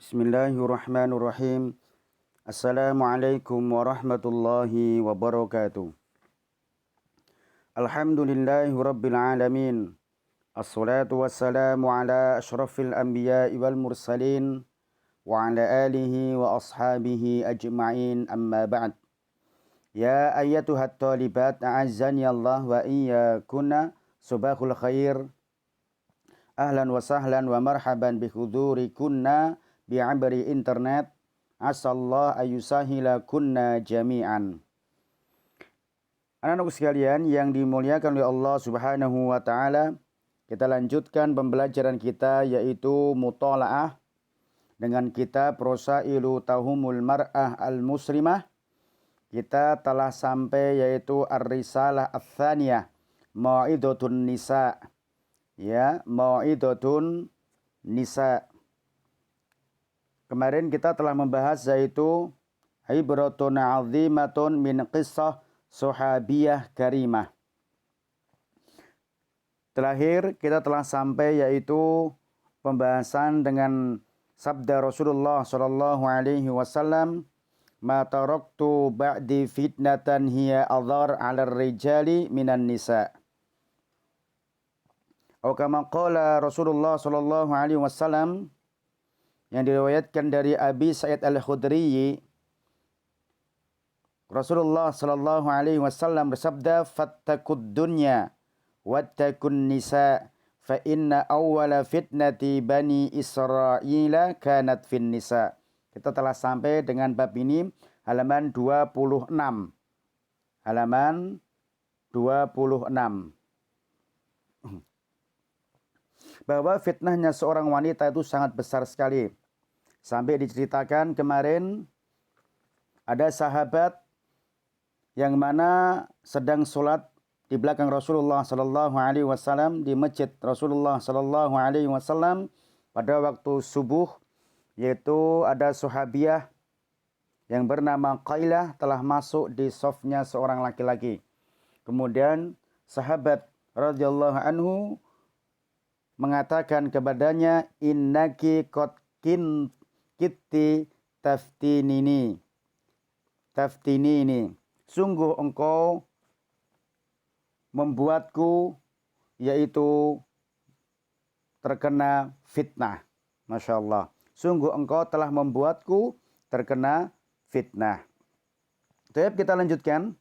Bismillahirrahmanirrahim. Assalamualaikum warahmatullahi wabarakatuh. Alhamdulillahi rabbil alamin. Assalatu wassalamu ala ashrafil anbiya'i wal mursalin wa ala alihi wa ashabihi ajma'in, amma ba'd. Ya ayyatuhat talibat a'azzani Allah wa iyyakunna subahul khair. Ahlan wa sahlan wa marhaban bihudurikunna bi'abri internet. Asallahu ayusahila kunna jami'an. Anak-anakku sekalian yang dimuliakan oleh Allah Subhanahu wa taala, kita lanjutkan pembelajaran kita yaitu muthala'ah dengan kitab Rasailu Tahumul Mar'ah Al-Muslimah. Kita telah sampai yaitu Ar-Risalah Ats-Tsaniyah, Mau'idhatun Nisa. Ya, Mau'idhatun Nisa. Kemarin kita telah membahas yaitu ibratun 'azimatun min qissah sahabiyah karimah. Terakhir kita telah sampai yaitu pembahasan dengan sabda Rasulullah sallallahu alaihi wasallam, "Ma taraktu ba'di fitnatan hiya adhar 'alal rijali minan nisa." Atau kama qala Rasulullah sallallahu alaihi wasallam, yang diriwayatkan dari Abi Sa'id Al-Khudri, Rasulullah sallallahu alaihi wasallam bersabda, "Fattakud dunya wattakun nisa, fa inna awwala fitnati bani Israila kanat fin nisa." Kita telah sampai dengan bab ini halaman 26. Halaman 26. Bahwa fitnahnya seorang wanita itu sangat besar sekali. Sampai diceritakan kemarin ada sahabat yang mana sedang sholat di belakang Rasulullah sallallahu alaihi wasallam di masjid Rasulullah sallallahu alaihi wasallam pada waktu subuh, yaitu ada sahabiah yang bernama Qailah telah masuk di safnya seorang laki-laki. Kemudian sahabat radhiyallahu anhu mengatakan kepadanya, "Innaki qad kitti taftinini." Sungguh engkau membuatku yaitu terkena fitnah. Masya Allah. Sungguh engkau telah membuatku terkena fitnah. Baik, kita lanjutkan.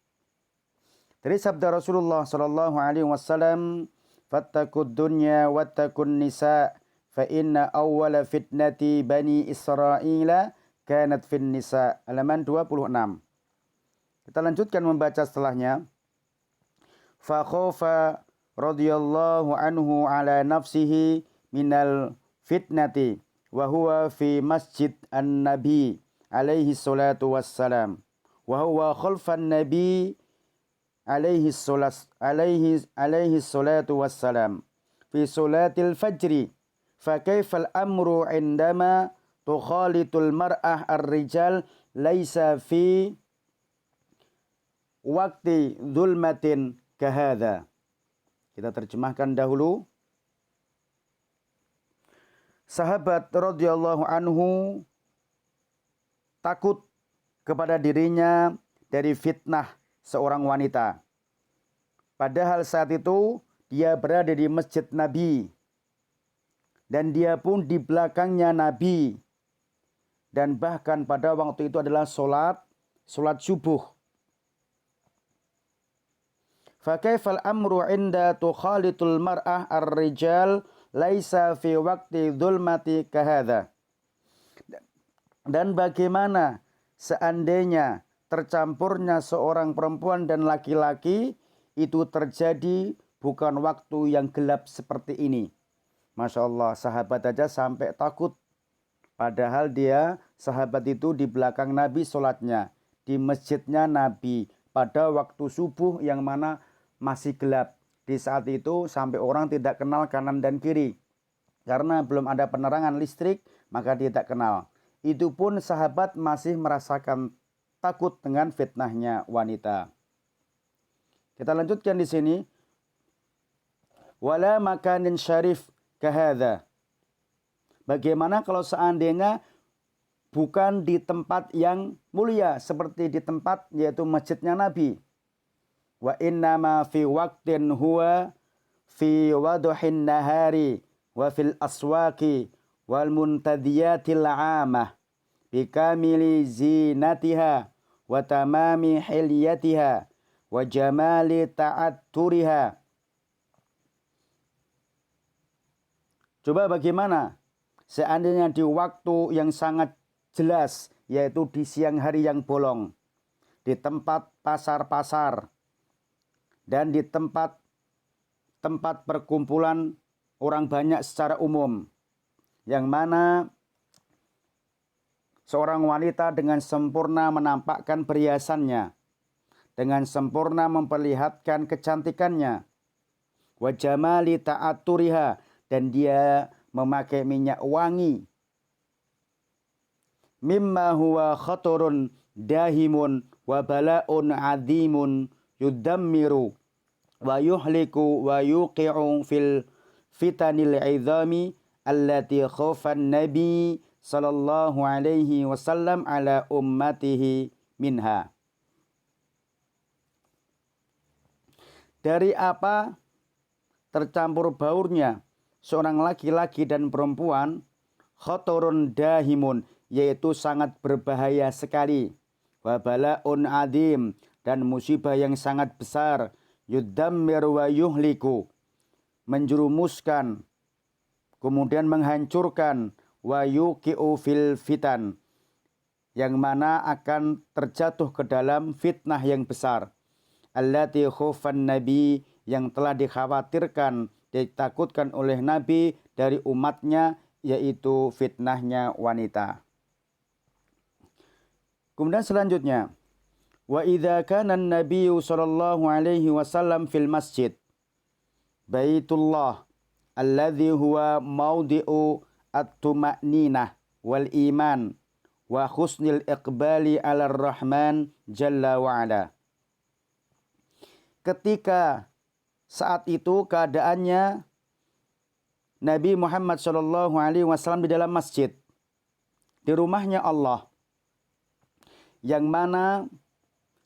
Dari sabda Rasulullah sallallahu alaihi wasallam, "Fattakud dunya wattakun nisa, fa inna awwala fitnati bani Israila kanat fin nisa." Halaman 26. Kita lanjutkan membaca setelahnya. Fa khafa radhiyallahu anhu ala nafsihi minal fitnati wa huwa fi masjid an-nabi alaihi salatu wassalam wa huwa khalfan nabi alaihi salatu wassalam fi salatil fajri. Fa kaifal amru indama tukhalitul mar'ah ar-rijal laisa fi waqti zulmatin kahadha. Kita terjemahkan dahulu. Sahabat radhiyallahu anhu takut kepada dirinya dari fitnah seorang wanita. Padahal saat itu dia berada di masjid Nabi. Dan dia pun di belakangnya Nabi. Dan bahkan pada waktu itu adalah sholat subuh. Fakaifal amru inda tukhalitul mar'ah ar-rijal laisa fi waqti dhulmati kahadha. Dan bagaimana seandainya tercampurnya seorang perempuan dan laki-laki itu terjadi bukan waktu yang gelap seperti ini. Masya Allah, sahabat aja sampai takut. Padahal dia, sahabat itu di belakang Nabi sholatnya. Di masjidnya Nabi. Pada waktu subuh yang mana masih gelap. Di saat itu sampai orang tidak kenal kanan dan kiri. Karena belum ada penerangan listrik, maka dia tak kenal. Itu pun sahabat masih merasakan takut dengan fitnahnya wanita. Kita lanjutkan di sini. Wala makanin syarif kahadha. Bagaimana kalau seandainya bukan di tempat yang mulia seperti di tempat yaitu masjidnya Nabi. Wa innama fi waqtin huwa fi waduhin nahari wa fil aswaqi wal muntadiyatil 'amah bikamili zinatiha wa tamami hilyatiha wa jamali ta'atturiha. Coba bagaimana seandainya di waktu yang sangat jelas, yaitu di siang hari yang bolong, di tempat pasar-pasar, dan di tempat perkumpulan orang banyak secara umum, yang mana seorang wanita dengan sempurna menampakkan perhiasannya, dengan sempurna memperlihatkan kecantikannya, wa jamali ta'atturiha, dan dia memakai minyak wangi, mimma huwa khaturun dahimun wa bala'un azimun yudammiru wa yuhliku wa yuqi'u fil fitanil izami allati khafan nabi sallallahu alaihi wasallam ala ummatihi minha. Dari apa tercampur baurnya seorang laki-laki dan perempuan, khaturun dahimun, yaitu sangat berbahaya sekali, wa bala'un adim, dan musibah yang sangat besar, yudammir wa yuhliku, menjerumuskan, kemudian menghancurkan, wa yuqi'u fil fitan, yang mana akan terjatuh ke dalam fitnah yang besar, allati khufan nabi, yang telah dikhawatirkan, ditakutkan oleh Nabi dari umatnya, yaitu fitnahnya wanita. Kemudian selanjutnya, wa idza kana an-nabiyyu sallallahu alaihi wasallam fil masjid Baitullah alladhi huwa maudi'u at-tuma'ninah wal iman wa husnil iqbali 'ala ar-rahman jalla wa ala. Ketika saat itu keadaannya Nabi Muhammad sallallahu alaihi wasallam di dalam masjid, di rumahnya Allah, yang mana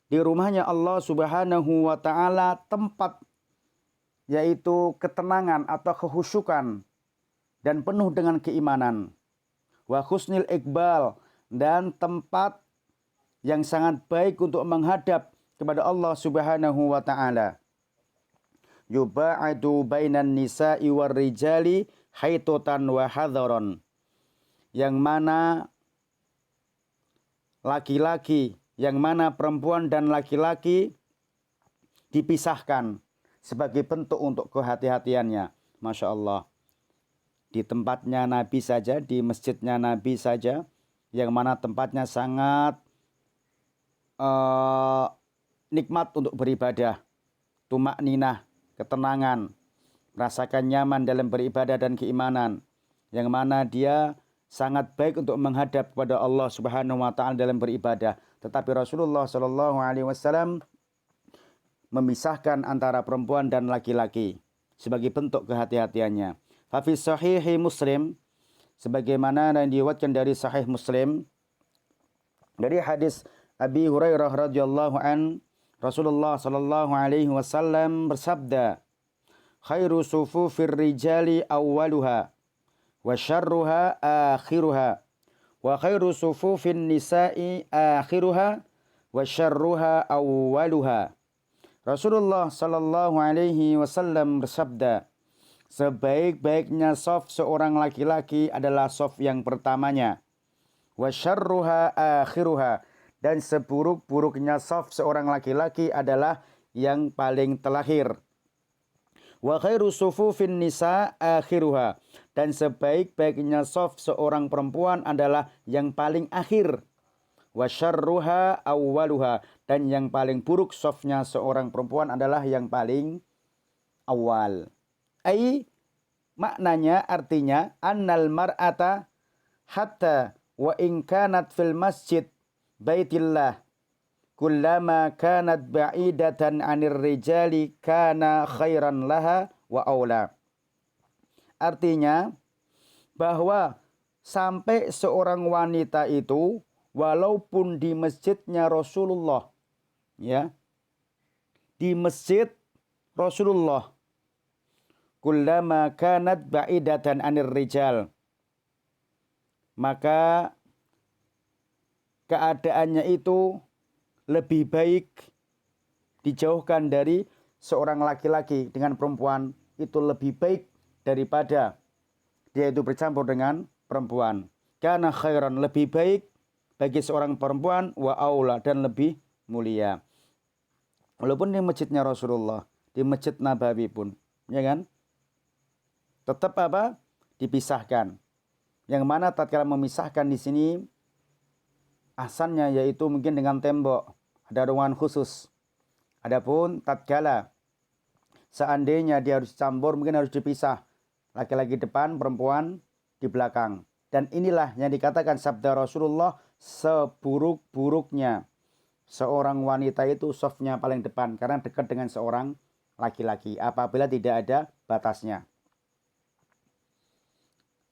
di rumahnya Allah Subhanahu wa taala tempat yaitu ketenangan atau kehusyukan dan penuh dengan keimanan. Wa husnil iqbal, dan tempat yang sangat baik untuk menghadap kepada Allah Subhanahu wa taala. Yuba'adu bainan nisa'i war rijali haitutan wa hadharon, yang mana laki-laki, yang mana perempuan dan laki-laki dipisahkan sebagai bentuk untuk kehati-hatiannya. Masya Allah. Di tempatnya Nabi saja, di masjidnya Nabi saja, yang mana tempatnya sangat nikmat untuk beribadah. Tumakninah, ketenangan, merasakan nyaman dalam beribadah dan keimanan, yang mana dia sangat baik untuk menghadap kepada Allah Subhanahu wa taala dalam beribadah. Tetapi Rasulullah sallallahu alaihi wasallam memisahkan antara perempuan dan laki-laki sebagai bentuk kehati-hatiannya. Fa fi sahihi Muslim, sebagaimana yang diriwayatkan dari Sahih Muslim dari hadis Abi Hurairah radhiyallahu an, Rasulullah sallallahu alaihi wasallam bersabda, khairu sufufir rijali awwaluha wa syarruha akhiruha wa khairu sufufin nisa'i akhiruha wa syarruha awwaluha. Rasulullah sallallahu alaihi wasallam bersabda, sebaik-baiknya saf seorang laki-laki adalah saf yang pertamanya. Wa syarruha akhiruha, dan seburuk-buruknya saf seorang laki-laki adalah yang paling terakhir. Wa khairu sufufin nisa akhiruha, dan sebaik-baiknya saf seorang perempuan adalah yang paling akhir. Wa syarruha awwaluha, dan yang paling buruk safnya seorang perempuan adalah yang paling awal. Maknanya, artinya, annal mar'ata hatta wa in kanat fil masjid baitillah kullama kanat ba'idatan 'anir rijali kana khairan laha wa aula. Artinya bahwa sampai seorang wanita itu walaupun di masjidnya Rasulullah, ya, di masjid Rasulullah, kullama kanat ba'idatan anir rijal, maka keadaannya itu lebih baik dijauhkan dari seorang laki-laki dengan perempuan, itu lebih baik daripada dia itu bercampur dengan perempuan. Karena khairan, lebih baik bagi seorang perempuan, wa aula, dan lebih mulia. Walaupun di masjidnya Rasulullah, di masjid Nabawi pun, ya kan? Tetap apa? Dipisahkan. Yang mana tatkala memisahkan di sini ahsannya yaitu mungkin dengan tembok, ada ruangan khusus. Adapun tatkala seandainya dia harus campur, mungkin harus dipisah. Laki-laki depan, perempuan di belakang. Dan inilah yang dikatakan sabda Rasulullah, seburuk-buruknya seorang wanita itu softnya paling depan karena dekat dengan seorang laki-laki apabila tidak ada batasnya.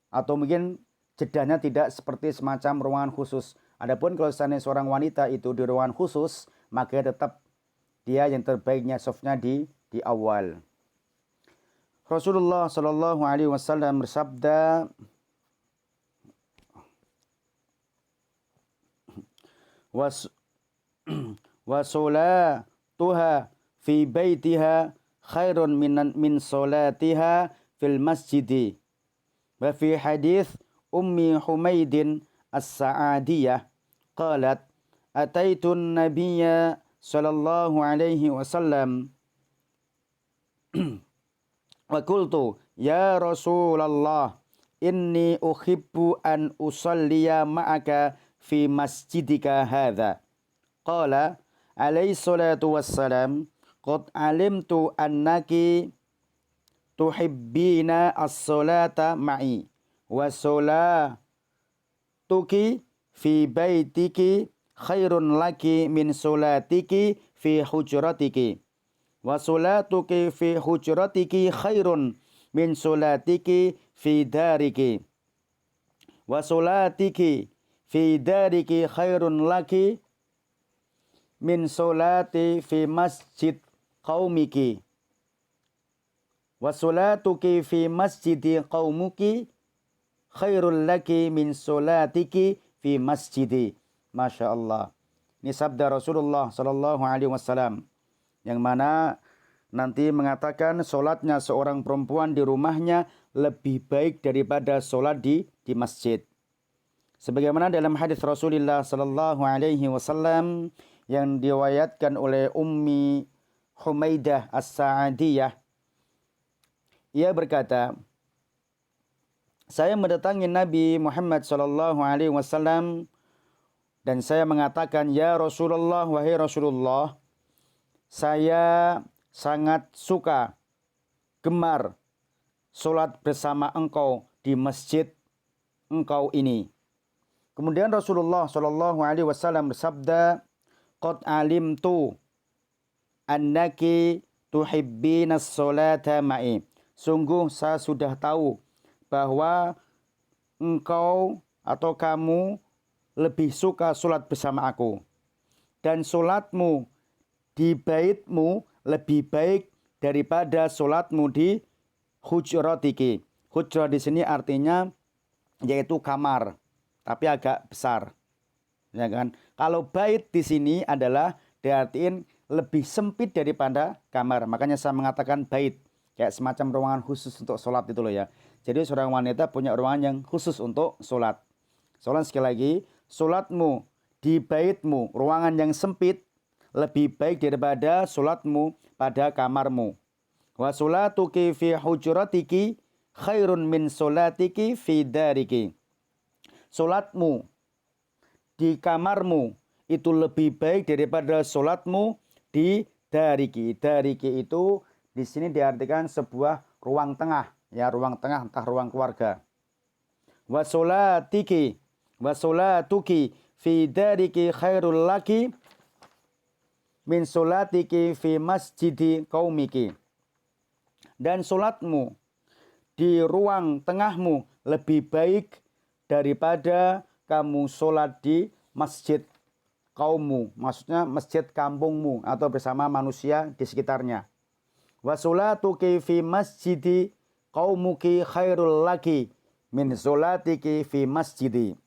Atau mungkin jedahnya tidak seperti semacam ruangan khusus. Adapun kalau seandainya seorang wanita itu di ruangan khusus, maka tetap dia yang terbaiknya softnya di awal. Rasulullah Shallallahu Alaihi Wasallam bersabda, wasolatuha fi baitiha khairun min solatiha fil masjidi. Wa fi hadis Ummi Humaidin as-Sa'adiyah qalat ataitun nabiyya sallallahu alaihi wasallam wa qultu ya Rasulullah inni uhibbu an usalliya ma'aka fi masjidika hadha. Qala alaihi salatu wassalam qad alimtu annaki tuhibbina as-salata ma'i wa salatuki fi baitiki khairun laki min salatiki fi hujratiki wa salatuki fi hujratiki khairun min salatiki fi dariki wa salatiki fi dariki khairun laki min salati fi masjid qaumiki wa salatuki fi masjidi qaumuki khairul laki min salatiki fi masjidi. Masya Allah. Ini sabda Rasulullah Sallallahu Alaihi Wasallam yang mana nanti mengatakan solatnya seorang perempuan di rumahnya lebih baik daripada solat di masjid. Sebagaimana dalam hadis Rasulullah Sallallahu Alaihi Wasallam yang diriwayatkan oleh Ummi Humaidah as-Sa'adiyah, ia berkata, saya mendatangi Nabi Muhammad Sallallahu Alaihi Wasallam dan saya mengatakan, ya Rasulullah, wahai Rasulullah, saya sangat suka, gemar solat bersama engkau di masjid engkau ini. Kemudian Rasulullah Sallallahu Alaihi Wasallam bersabda, qad alimtu annaki tuhibbina as-salata ma'i. Sungguh saya sudah tahu bahwa engkau atau kamu lebih suka solat bersama aku. Dan solatmu di baitmu lebih baik daripada solatmu di hujratiki. Hujrah di sini artinya yaitu kamar, tapi agak besar. Ya kan? Kalau bait di sini adalah diartiin lebih sempit daripada kamar. Makanya saya mengatakan bait, kayak semacam ruangan khusus untuk solat itu loh ya. Jadi seorang wanita punya ruangan yang khusus untuk solat. Solat sekali lagi, solatmu di baitmu, ruangan yang sempit, lebih baik daripada solatmu pada kamarmu. Wa solatuki fi hujratiki khairun min solatiki fi dariki. Solatmu di kamarmu itu lebih baik daripada solatmu di dariki. Dariki itu di sini diartikan sebuah ruang tengah, ya, ruang tengah entah ruang keluarga. Wa solatiki wa solatuki fi dariki khairul laki min solatiki fi masjidi qaumiki. Dan solatmu di ruang tengahmu lebih baik daripada kamu sholat di masjid kaummu, maksudnya masjid kampungmu atau bersama manusia di sekitarnya. Wa sholatuki fi masjidi qaumuki khairul laki min sholatiki fi masjidi.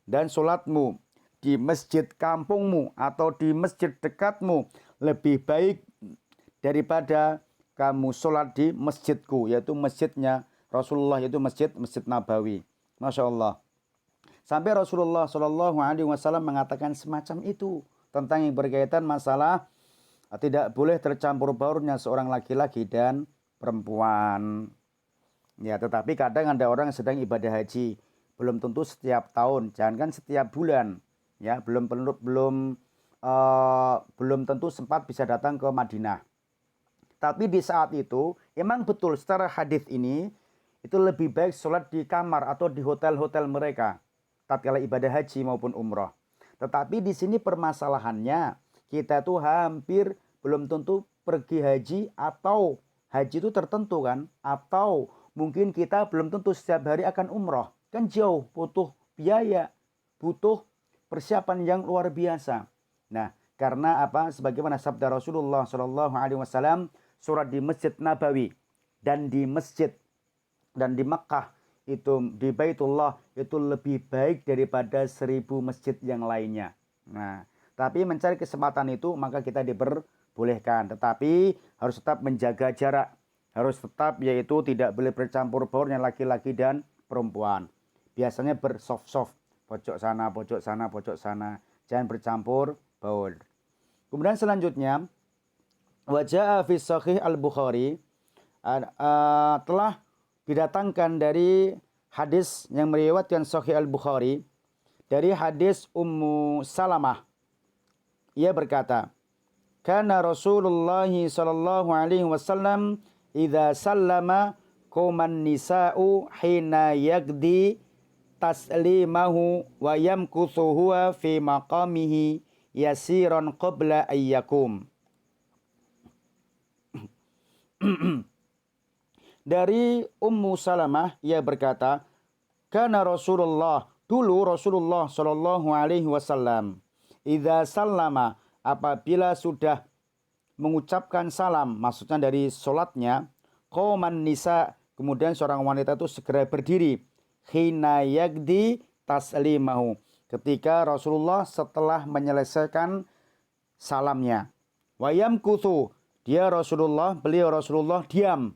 Dan sholatmu di masjid kampungmu atau di masjid dekatmu lebih baik daripada kamu sholat di masjidku, yaitu masjidnya Rasulullah, yaitu Masjid Nabawi. Masya Allah. Sampai Rasulullah Shallallahu Alaihi Wasallam mengatakan semacam itu tentang yang berkaitan masalah tidak boleh tercampur baurnya seorang laki-laki dan perempuan. Ya, tetapi kadang ada orang yang sedang ibadah haji, belum tentu setiap tahun, jangankan setiap bulan, ya, belum tentu sempat bisa datang ke Madinah. Tapi di saat itu, emang betul secara hadis ini itu lebih baik sholat di kamar atau di hotel-hotel mereka, tatkala ibadah haji maupun umroh. Tetapi di sini permasalahannya, kita tuh hampir belum tentu pergi haji, atau haji itu tertentu kan, atau mungkin kita belum tentu setiap hari akan umroh. Kan jauh, butuh biaya, butuh persiapan yang luar biasa. Nah, karena apa? Sebagaimana sabda Rasulullah Shallallahu Alaihi Wasallam, sholat di Masjid Nabawi dan di masjid dan di Makkah itu, di Baitullah, itu lebih baik daripada 1000 masjid yang lainnya. Nah, tapi mencari kesempatan itu maka kita diperbolehkan, tetapi harus tetap menjaga jarak, harus tetap, yaitu tidak boleh bercampur baurnya laki-laki dan perempuan. Biasanya bersoft-soft, pojok sana, pojok sana, pojok sana, jangan bercampur baur. Kemudian selanjutnya, wajah fi Sahih Al-Bukhari, telah didatangkan dari hadis yang meriwayatkan Sahih Al-Bukhari dari hadis Ummu Salamah. Ia berkata, "Kana Rasulullah sallallahu alaihi wasallam idza sallama qauman nisa'u hina yagdi taslimahu wa yamkuthu huwa fi maqamihi yasiran qabla ayyakum." Dari Ummu Salamah, ia berkata, "Kana Rasulullah, dulu Rasulullah Shallallahu Alaihi Wasallam, idza sallama, apabila sudah mengucapkan salam, maksudnya dari sholatnya, qauman nisa, kemudian seorang wanita itu segera berdiri, hina yagdi taslimahu, ketika Rasulullah setelah menyelesaikan salamnya, wayam kuthu, beliau Rasulullah diam,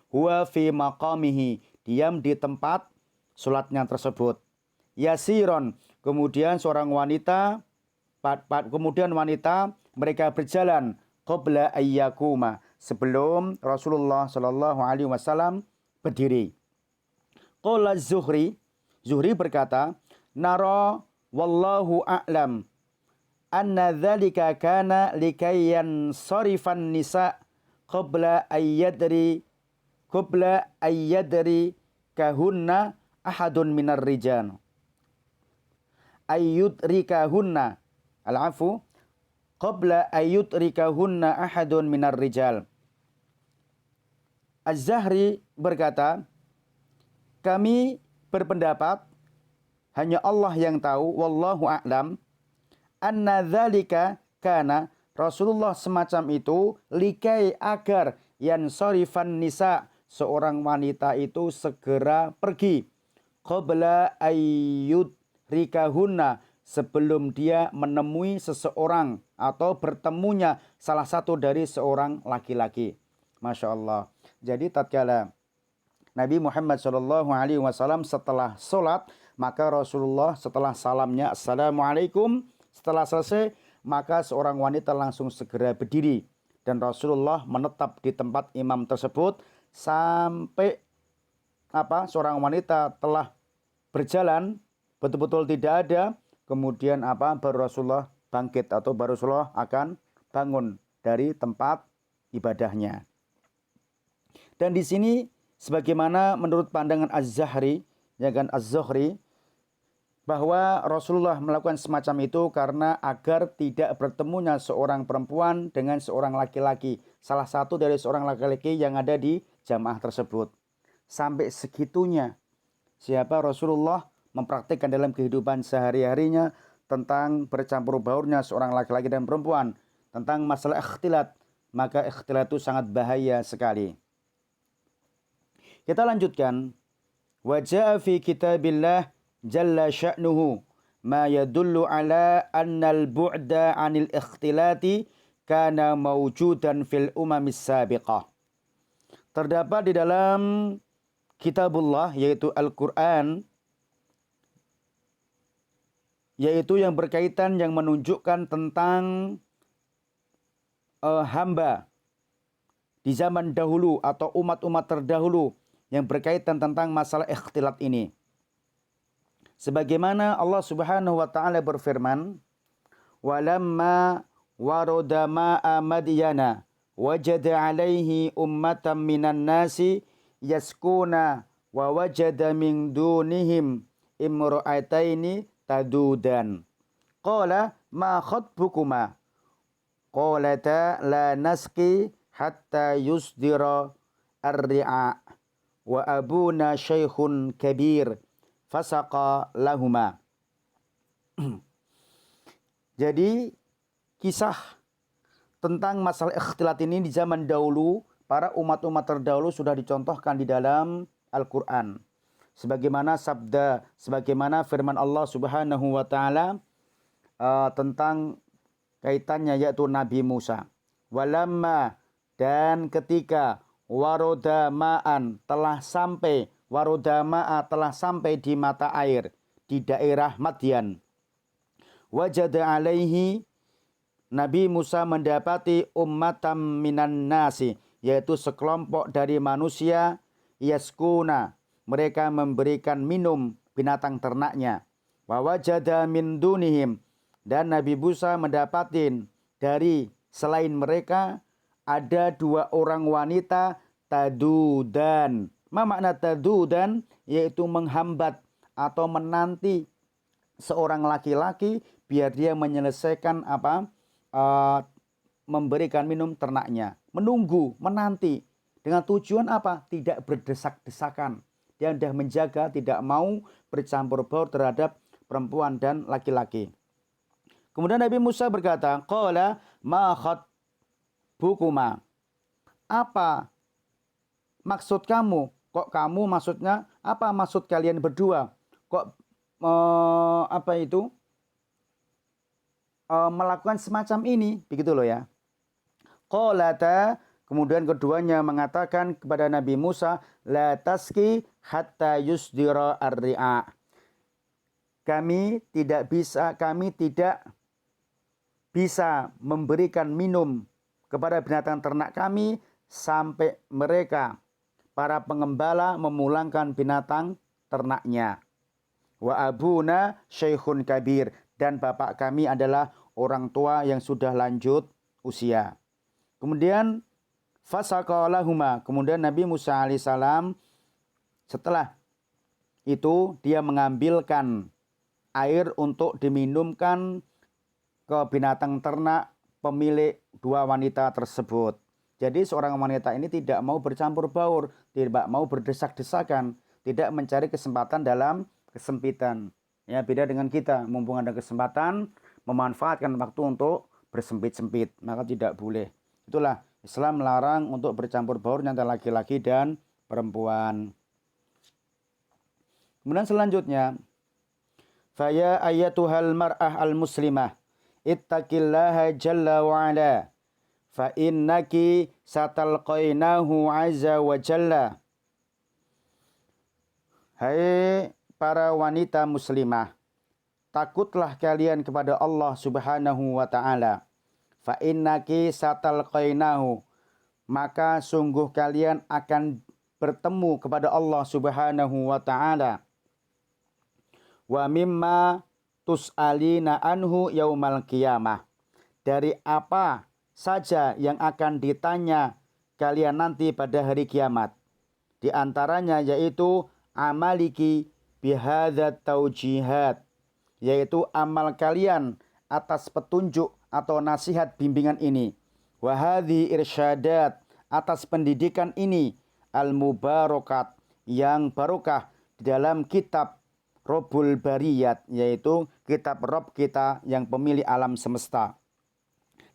huwa fi maqamihi, diam di tempat sholatnya tersebut, yasiron, kemudian seorang wanita, kemudian wanita mereka berjalan, qabla ayyakuma, sebelum Rasulullah Shallallahu Alaihi Wasallam berdiri. Qala Zuhri berkata, nara wallahu a'lam anna dzalika kana likayyan sarifan nisa qabla ayyadri kahunna ahadun minar rijal ayyudrikahunna al-afu qabla ayyudrikahunna ahadun minar rijal. Az-Zahri berkata, kami berpendapat, hanya Allah yang tahu, wallahu a'lam, anna dzalika kana, Rasulullah semacam itu, likai, agar, yansarifan nisa, seorang wanita itu segera pergi, qabla ayyudrikahunna, sebelum dia menemui seseorang atau bertemunya salah satu dari seorang laki-laki. Masya Allah. Jadi tatkala Nabi Muhammad SAW setelah sholat, maka Rasulullah setelah salamnya Assalamualaikum, setelah selesai, maka seorang wanita langsung segera berdiri. Dan Rasulullah menetap di tempat imam tersebut sampai seorang wanita telah berjalan, betul-betul tidak ada. Kemudian baru Rasulullah bangkit, atau baru Rasulullah akan bangun dari tempat ibadahnya. Dan di sini sebagaimana menurut pandangan Az-Zahri, Az-Zuhri, bahwa Rasulullah melakukan semacam itu karena agar tidak bertemunya seorang perempuan dengan seorang laki-laki, salah satu dari seorang laki-laki yang ada di jamaah tersebut. Sampai segitunya Siapa? Rasulullah mempraktikkan dalam kehidupan sehari-harinya tentang bercampur baurnya seorang laki-laki dan perempuan, tentang masalah ikhtilat, maka ikhtilat itu sangat bahaya sekali. Kita lanjutkan. Wa jaa fi kitabillah jalla sya'nuhu ma yadullu ala annal bu'da 'anil ikhtilati kana mawjudan fil umamis sabiqah. Terdapat di dalam kitabullah yaitu Al-Qur'an, yaitu yang berkaitan yang menunjukkan tentang hamba di zaman dahulu atau umat-umat terdahulu yang berkaitan tentang masalah ikhtilat ini. Sebagaimana Allah Subhanahu wa taala berfirman, "Walamma warada ma'a Madyana wajada 'alaihi ummatan minan nasi yaskuna wa wajada min dunihim imra'ataini tadudan. Qala ma khatbukuma? Qalata la nasqi hatta yusdira ar-ri'a wa abuna syaikhun kabir fasaqa lahuma." Jadi kisah tentang masalah ikhtilat ini di zaman dahulu, para umat-umat terdahulu sudah dicontohkan di dalam Al-Quran. Sebagaimana firman Allah Subhanahu wa taala tentang kaitannya yaitu Nabi Musa. Walamma, dan ketika waroda ma'an telah sampai, waroda ma'a telah sampai di mata air di daerah Madyan. Wajada alaihi, Nabi Musa mendapati ummatam minan nasi, yaitu sekelompok dari manusia, yaskuna, mereka memberikan minum binatang ternaknya. Wa wajada min dunihim, dan Nabi Musa mendapatin dari selain mereka ada dua orang wanita tadudan. Ma makna tadudan? Yaitu menghambat atau menanti seorang laki-laki biar dia menyelesaikan memberikan minum ternaknya. Menunggu, menanti. Dengan tujuan apa? Tidak berdesak-desakan. Dia sudah menjaga, tidak mau bercampur baur terhadap perempuan dan laki-laki. Kemudian Nabi Musa berkata, qala ma khatbukuma? Apa maksud kamu? Kok kamu maksudnya? Apa maksud kalian berdua? Kok melakukan semacam ini? Begitu loh ya. Qalata, kemudian keduanya mengatakan kepada Nabi Musa, la taski hatta yusdira ar-ri'a. Kami tidak bisa memberikan minum kepada binatang ternak kami sampai mereka, para pengembala, memulangkan binatang ternaknya. Wa abuna syaikhun kabir, dan bapak kami adalah orang tua yang sudah lanjut usia. Kemudian fasaqalahuma, kemudian Nabi Musa alaihissalam setelah itu dia mengambilkan air untuk diminumkan ke binatang ternak pemilik dua wanita tersebut. Jadi seorang wanita ini tidak mau bercampur baur, tidak mau berdesak-desakan, tidak mencari kesempatan dalam kesempitan. Ya, beda dengan kita, mumpung ada kesempatan, memanfaatkan waktu untuk bersempit-sempit, maka tidak boleh. Itulah Islam melarang untuk bercampur baur antara laki-laki dan perempuan. Kemudian selanjutnya, faya ayatuhal mar'ah al-muslimah ittaqillaha jalla wa ala fa innaki satalqainahu azza wa jalla. Hai para wanita muslimah, takutlah kalian kepada Allah Subhanahu wa taala. Fa innaki satalqainahu, maka sungguh kalian akan bertemu kepada Allah Subhanahu wa taala. Wa mimma tus'alina anhu yaumal qiyamah, dari apa saja yang akan ditanya kalian nanti pada hari kiamat. Di antaranya yaitu amaliki bihadzat taujihat, yaitu amal kalian atas petunjuk atau nasihat bimbingan ini. Wa hadhi irsyadat, atas pendidikan ini. Al-mubarakat, yang barokah, di dalam kitab Rabbul Bariyat, yaitu kitab Rabb kita yang pemilik alam semesta.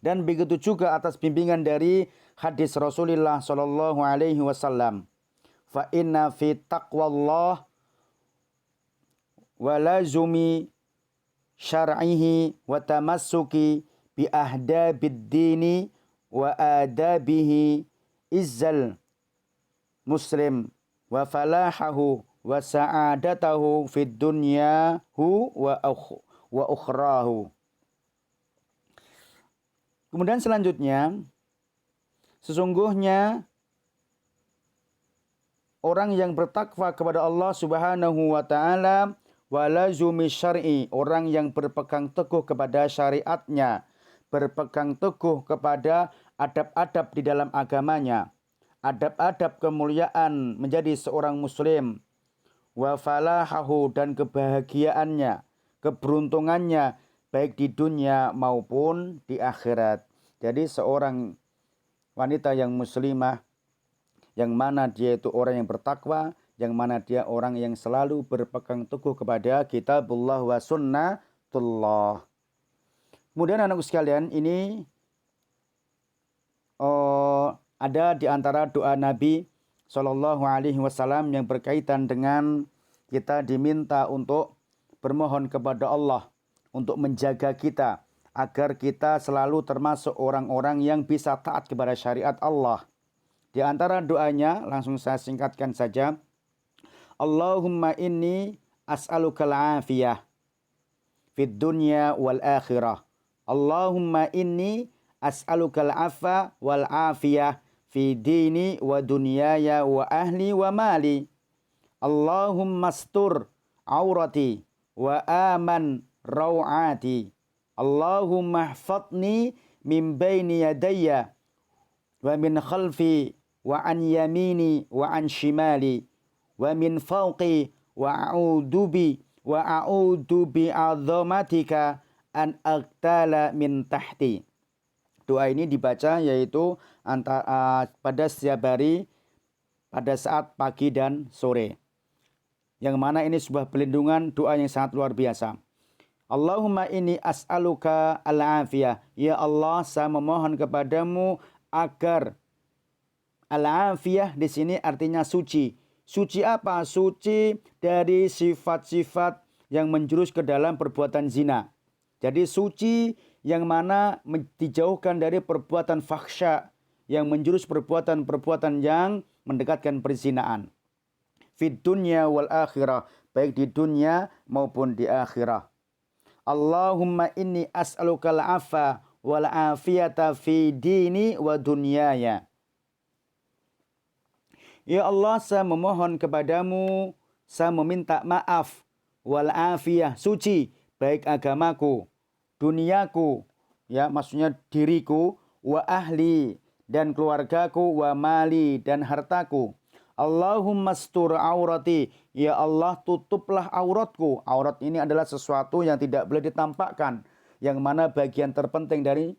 Dan begitu juga atas bimbingan dari hadis Rasulullah sallallahu alaihi wasallam. Fa inna fi taqwallah wa lazumi syar'ihi wa tamassuki bi ahdabid dini wa adabihi izzal muslim wa falahahu wa sa'adatahu fid dunyahu wa ukhrahu. Kemudian selanjutnya, sesungguhnya orang yang bertakwa kepada Allah Subhanahu wa taala wa lazumi syar'i, orang yang berpegang teguh kepada syariatnya, berpegang teguh kepada adab-adab di dalam agamanya, adab-adab kemuliaan menjadi seorang muslim, wa falahahu, dan kebahagiaannya, keberuntungannya baik di dunia maupun di akhirat. Jadi seorang wanita yang muslimah, yang mana dia itu orang yang bertakwa, yang mana dia orang yang selalu berpegang teguh kepada kitabullah wa sunnatullah. Kemudian anakku sekalian, ini ada di antara doa Nabi Shallallahu Alaihi Wasallam yang berkaitan dengan kita diminta untuk bermohon kepada Allah untuk menjaga kita agar kita selalu termasuk orang-orang yang bisa taat kepada syariat Allah. Di antara doanya, langsung saya singkatkan saja. Allahumma inni as'alukal afiyah fid dunya wal akhirah. Allahumma inni as'alukal afa wal afiyah fi dini wa dunyaya wa ahli wa mali. Allahumma astur aurati wa aman raw'ati. Allahumma hfadni min baini yadayya wa min khalfi wa an yamini wa an shimali wa min fawqi wa a'udhu bi azamatika an agtala min tahti. Doa ini dibaca yaitu pada setiap hari pada saat pagi dan sore. Yang mana ini sebuah perlindungan, doa yang sangat luar biasa. Allahumma inni as'aluka al-afiyah. Ya Allah, saya memohon kepadamu agar al-afiyah di sini artinya suci. Suci apa? Suci dari sifat-sifat yang menjurus ke dalam perbuatan zina. Jadi suci yang mana dijauhkan dari perbuatan fahsya yang menjurus perbuatan-perbuatan yang mendekatkan perzinaan. Fid dunya wal akhirah, baik di dunia maupun di akhirah. Allahumma inni as'alukal afa wal afiyata fi dini wa dunyaya. Ya Allah, saya memohon kepadamu, saya meminta maaf, wal afiyah, suci, baik agamaku, duniaku, ya maksudnya diriku, wa ahli, dan keluargaku, wa mali, dan hartaku. Allahumma astur aurati, ya Allah tutuplah auratku. Aurat ini adalah sesuatu yang tidak boleh ditampakkan, yang mana bagian terpenting dari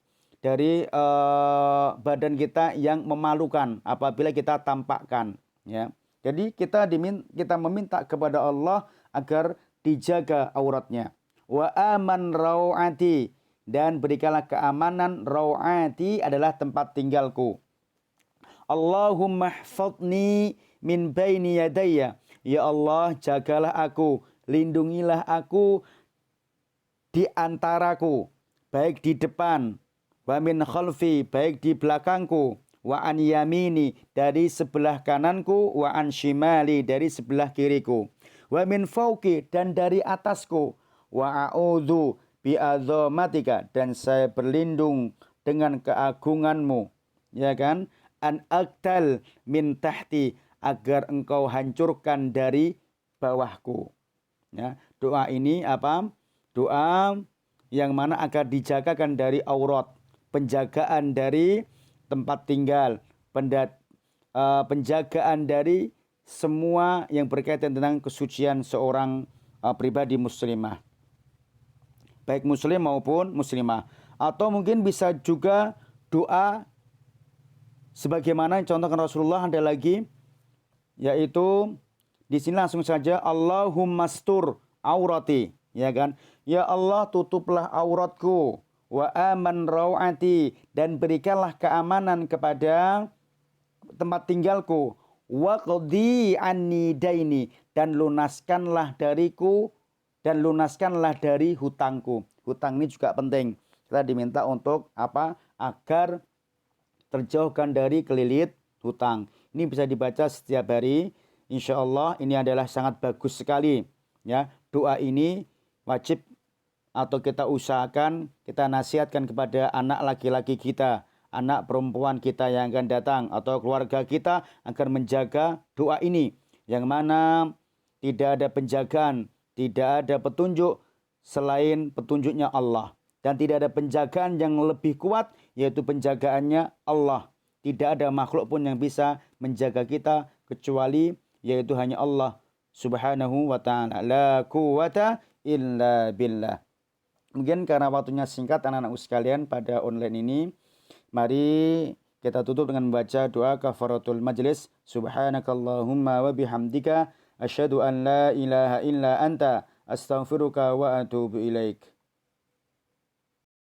badan kita yang memalukan apabila kita tampakkan, ya. Jadi kita meminta kepada Allah agar dijaga auratnya. Wa aman rawati, dan berikanlah keamanan. Rawati adalah tempat tinggalku. Allahumma hfadni min baini yadayya. Ya Allah, jagalah aku, lindungilah aku di antaraku, baik di depan, wa min khalfi, baik di belakangku, wa an yamini, dari sebelah kananku, wa an shimali, dari sebelah kiriku, wa min fauqi, dan dari atasku, wa a'udzu bi azamatika, dan saya berlindung dengan keagunganmu, ya kan? An aktal min tahti, agar engkau hancurkan dari bawahku. Ya, doa ini apa? Doa yang mana agar dijagakan dari aurat, penjagaan dari tempat tinggal, penjagaan dari semua yang berkaitan tentang kesucian seorang pribadi muslimah, baik muslim maupun muslimah. Atau mungkin bisa juga doa sebagaimana contohkan Rasulullah, ada lagi, yaitu Di sini langsung saja Allahumma stur aurati, ya kan? Ya Allah, tutuplah auratku, wa aman rawati, dan berikanlah keamanan kepada tempat tinggalku, wa qdi anni daini, dan lunaskanlah dariku dan lunaskanlah dari hutangku. Hutang ini juga penting. Kita diminta untuk apa? Agar terjauhkan dari kelilit hutang. Ini bisa dibaca setiap hari. Insya Allah ini adalah sangat bagus sekali. Ya, doa ini wajib atau kita usahakan, kita nasihatkan kepada anak laki-laki kita, anak perempuan kita yang akan datang, atau keluarga kita agar menjaga doa ini. Yang mana tidak ada penjagaan, tidak ada petunjuk selain petunjuknya Allah. Dan tidak ada penjagaan yang lebih kuat, yaitu penjagaannya Allah. Tidak ada makhluk pun yang bisa menjaga kita kecuali yaitu hanya Allah subhanahu wa ta'ala. La quwata illa billah. Mungkin karena waktunya singkat anak-anakku sekalian pada online ini, mari kita tutup dengan membaca doa kafaratul majlis. Subhanakallahumma wa bihamdika asyhadu an la ilaha illa anta astaghfiruka wa atubu ilaik.